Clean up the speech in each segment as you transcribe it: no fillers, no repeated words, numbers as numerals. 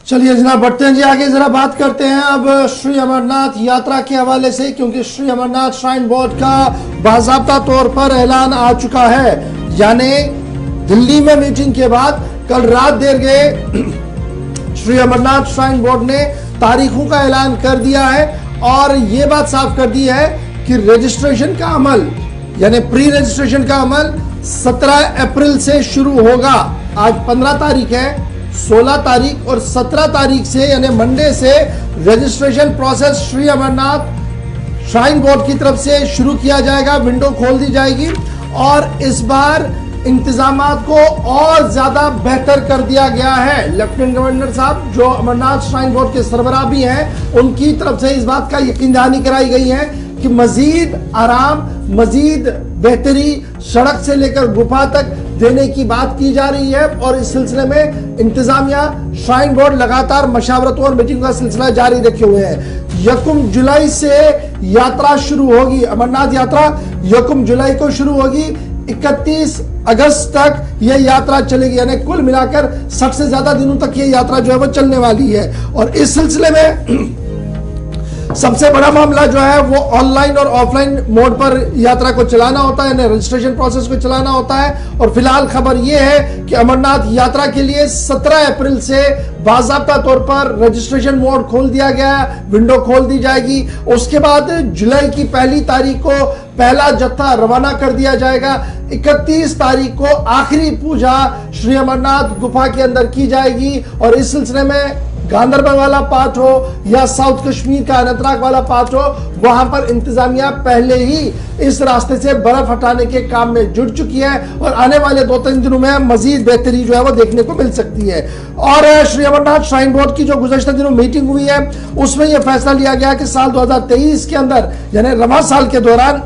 चलिए जनाब बढ़ते हैं जी आगे, जरा बात करते हैं अब श्री अमरनाथ यात्रा के हवाले से, क्योंकि श्री अमरनाथ श्राइन बोर्ड का बाज़ाब्ता तौर पर ऐलान आ चुका है। यानी दिल्ली में मीटिंग के बाद कल रात देर गए श्री अमरनाथ श्राइन बोर्ड ने तारीखों का ऐलान कर दिया है और ये बात साफ कर दी है कि रजिस्ट्रेशन का अमल यानी प्री रजिस्ट्रेशन का अमल 17 अप्रैल से शुरू होगा। आज 15 तारीख है, 16 तारीख और 17 तारीख से यानी मंडे से registration process Shri Amarnath shrine board की तरफ से शुरू किया जाएगा, विंडो खोल दी जाएगी और इस बार इंतजामात को और ज्यादा बेहतर कर दिया गया है। लेफ्टिनेंट गवर्नर साहब जो अमरनाथ श्राइन बोर्ड के सरबराह भी हैं, उनकी तरफ से इस बात का यकीन दहानी कराई गई है कि मजीद आराम, मजीद बेहतरी सड़क से लेकर गुफा तक देने की बात की जा रही है और इस सिलसिले में इंतजामिया श्राइन बोर्ड लगातार मशावरतों और मीटिंग का सिलसिला जारी रखे हुए है। 1 जुलाई से यात्रा शुरू होगी, अमरनाथ यात्रा 1 जुलाई को शुरू होगी, 31 अगस्त तक यह यात्रा चलेगी। यानी कुल मिलाकर 60 से ज्यादा दिनों तक यह यात्रा जो है वो चलने वाली है। और इस सिलसिले में सबसे बड़ा मामला जो है वो ऑनलाइन और ऑफलाइन मोड पर यात्रा को चलाना होता है, यानी रजिस्ट्रेशन प्रोसेस को चलाना होता है। और फिलहाल खबर यह है कि अमरनाथ यात्रा के लिए 17 अप्रैल से बाज़ाब्ता तौर पर रजिस्ट्रेशन मोड खोल दिया गया, विंडो खोल दी जाएगी। उसके बाद जुलाई की 1 तारीख को पहला जत्था रवाना कर दिया जाएगा। 31 तारीख को आखिरी पूजा श्री अमरनाथ गुफा के अंदर की जाएगी और इस सिलसिले में गांदरबल वाला पार्ट हो या साउथ कश्मीर का अनंतनाग वाला पार्ट हो, वहां पर इंतजामिया पहले ही इस रास्ते से बर्फ हटाने के काम में जुट चुकी है और आने वाले 2-3 दिनों में मजीद बेहतरी जो है वो देखने को मिल सकती है। और श्री अमरनाथ श्राइन बोर्ड की जो गुज़श्ता दिनों मीटिंग हुई है उसमें यह फैसला लिया गया कि साल 2023 के अंदर यानी रवां साल के दौरान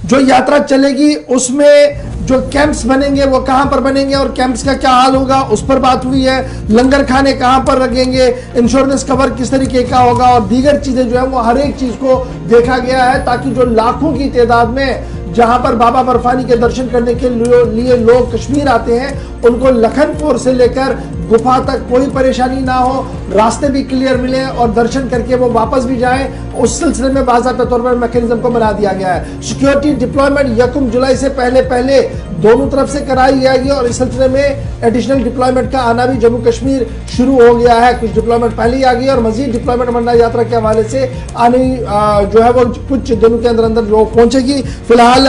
जो यात्रा चलेगी उसमें जो कैंप्स बनेंगे वो कहां पर बनेंगे और कैंप्स का क्या हाल होगा उस पर बात हुई है। लंगर खाने कहां पर रखेंगे, इंश्योरेंस कवर किस तरीके का होगा और दीगर चीजें जो है वो हर एक चीज को देखा गया है, ताकि जो लाखों की तादाद में जहां पर बाबा बर्फानी के दर्शन करने के लिए लोग कश्मीर आते हैं, उनको लखनपुर से लेकर गुफा तक कोई परेशानी ना हो, रास्ते भी क्लियर मिले और दर्शन करके वो वापस भी जाएं। उस सिलसिले में बाज़ाब्ता तौर पर मैकेनिज्म को बना दिया गया है। सिक्योरिटी डिप्लॉयमेंट 1 जुलाई से पहले दोनों तरफ से कराई जाएगी और इस सिलसिले में एडिशनल डिप्लॉयमेंट का आना भी जम्मू कश्मीर शुरू हो गया है। कुछ डिप्लॉयमेंट पहले ही आ गई और मजीद डिप्लॉयमेंट अमरनाथ यात्रा के हवाले से आने जो है वो कुछ दिनों के अंदर जो पहुंचेगी। फिलहाल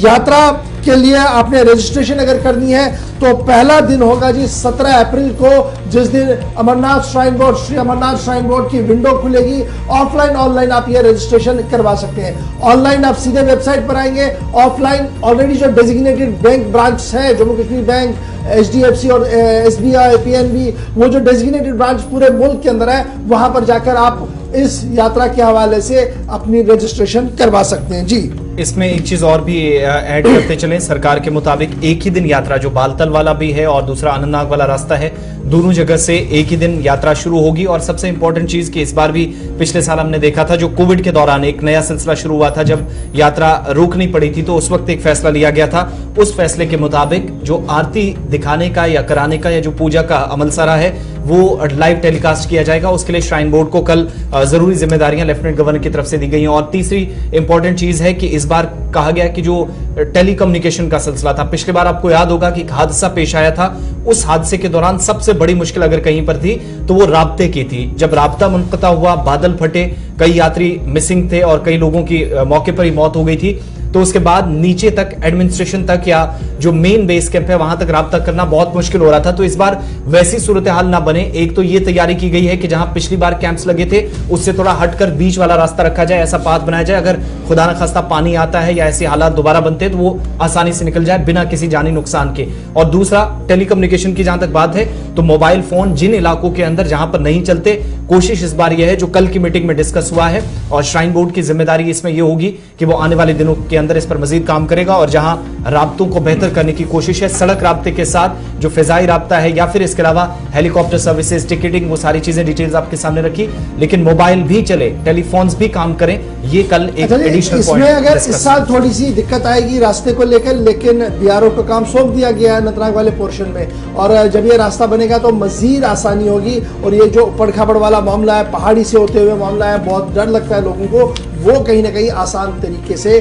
यात्रा के लिए आपने रजिस्ट्रेशन अगर करनी है तो पहला दिन होगा जी 17 अप्रैल को, जिस दिन Amarnath shrine board Shri Amarnath shrine board की विंडो खुलेगी। ऑफलाइन ऑनलाइन आप ये रजिस्ट्रेशन करवा सकते हैं। ऑनलाइन आप सीधे वेबसाइट पर आएंगे, ऑफलाइन ऑलरेडी जो डेजिग्नेटेड बैंक ब्रांच है, जम्मू कश्मीर बैंक, HDFC और SBI, PNB, वो जो डेजिग्नेटेड ब्रांच पूरे मुल्क के अंदर है, वहां पर जाकर आप इस यात्रा के हवाले से अपनी रजिस्ट्रेशन करवा सकते हैं जी। इसमें एक चीज और भी ऐड करते चलें, सरकार के मुताबिक एक ही दिन यात्रा, जो बालतल वाला भी है और दूसरा अनंतनाग वाला रास्ता है, दोनों जगह से एक ही दिन यात्रा शुरू होगी। और सबसे इंपॉर्टेंट चीज कि इस बार भी पिछले साल हमने देखा था, जो कोविड के दौरान एक नया सिलसिला शुरू हुआ था, जब यात्रा रोकनी पड़ी थी, तो उस वक्त एक फैसला लिया गया था। उस फैसले के मुताबिक जो आरती दिखाने का या कराने का या जो पूजा का अमल सारा है वो लाइव टेलीकास्ट किया जाएगा। उसके लिए श्राइन बोर्ड को कल जरूरी जिम्मेदारियां लेफ्टिनेंट गवर्नर की तरफ से दी गई हैं। और तीसरी इंपॉर्टेंट चीज है कि इस बार कहा गया कि जो टेलीकम्युनिकेशन का सिलसिला था, पिछली बार आपको याद होगा कि एक हादसा पेश आया था, उस हादसे के दौरान सबसे बड़ी मुश्किल अगर कहीं पर थी तो वो राब्ते की थी। जब राब्ता मुनक़ता हुआ, बादल फटे, कई यात्री मिसिंग थे और कई लोगों की मौके पर ही मौत हो गई थी, तो उसके बाद नीचे तक एडमिनिस्ट्रेशन तक या जो मेन बेस कैंप है वहां तक राब्ता करना बहुत मुश्किल हो रहा था। तो इस बार वैसी सूरत हाल ना बने, एक तो ये तैयारी की गई है कि जहां पिछली बार कैंप्स लगे थे उससे थोड़ा हटकर बीच वाला रास्ता रखा जाए, ऐसा पाथ बनाया जाए, अगर खुदा न खास्ता पानी आता है या ऐसे हालात दोबारा बनते हैं तो वो आसानी से निकल जाए बिना किसी जानी नुकसान के। और दूसरा, टेलीकम्युनिकेशन की जहां तक बात है तो मोबाइल फोन जिन इलाकों के अंदर जहां पर नहीं चलते, कोशिश इस बार यह है जो कल की मीटिंग में डिस्कस हुआ है और श्राइन बोर्ड की जिम्मेदारी इसमें यह होगी कि वो आने वाले दिनों के अंदर इस पर मजीद काम करेगा और जहां राब्तों को बेहतर करने की कोशिश है, सड़क राब्ते के साथ जो फिजाई राब्ता है या फिर इसके अलावा हेलीकॉप्टर सर्विसेज, टिकटिंग, वो सारी चीजें डिटेल्स आपके सामने रखी। लेकिन मोबाइल भी चले, टेलीफोन्स भी काम करें, ये कल एक एडिशनल पॉइंट। अगर इस साल थोड़ी सी दिक्कत आएगी रास्ते को लेकर, लेकिन बीआरओ को काम सौंप दिया गया है अनंतनाग वाले पोर्शन में, और जब ये रास्ता बनेगा तो मजीद आसानी होगी। और ये जो ऊपर खाबड़ वाला मामला है, पहाड़ी से होते हुए मामला है, बहुत डर लगता है लोगों को, वो कहीं ना कहीं आसान तरीके से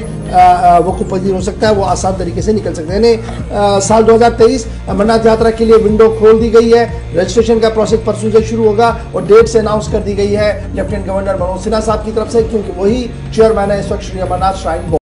वकूफ पजीर हो सकता है, वो आसान तरीके से निकल सकते हैं। साल 2023 अमरनाथ यात्रा के लिए विंडो खोल दी गई है। रजिस्ट्रेशन का प्रोसेस परसों से शुरू होगा और डेट से अनाउंस कर दी गई है लेफ्टिनेंट गवर्नर मनोज सिन्हा साहब की तरफ से, क्योंकि वही चेयरमैन है इस वक्त श्री अमरनाथ श्राइन बोर्ड।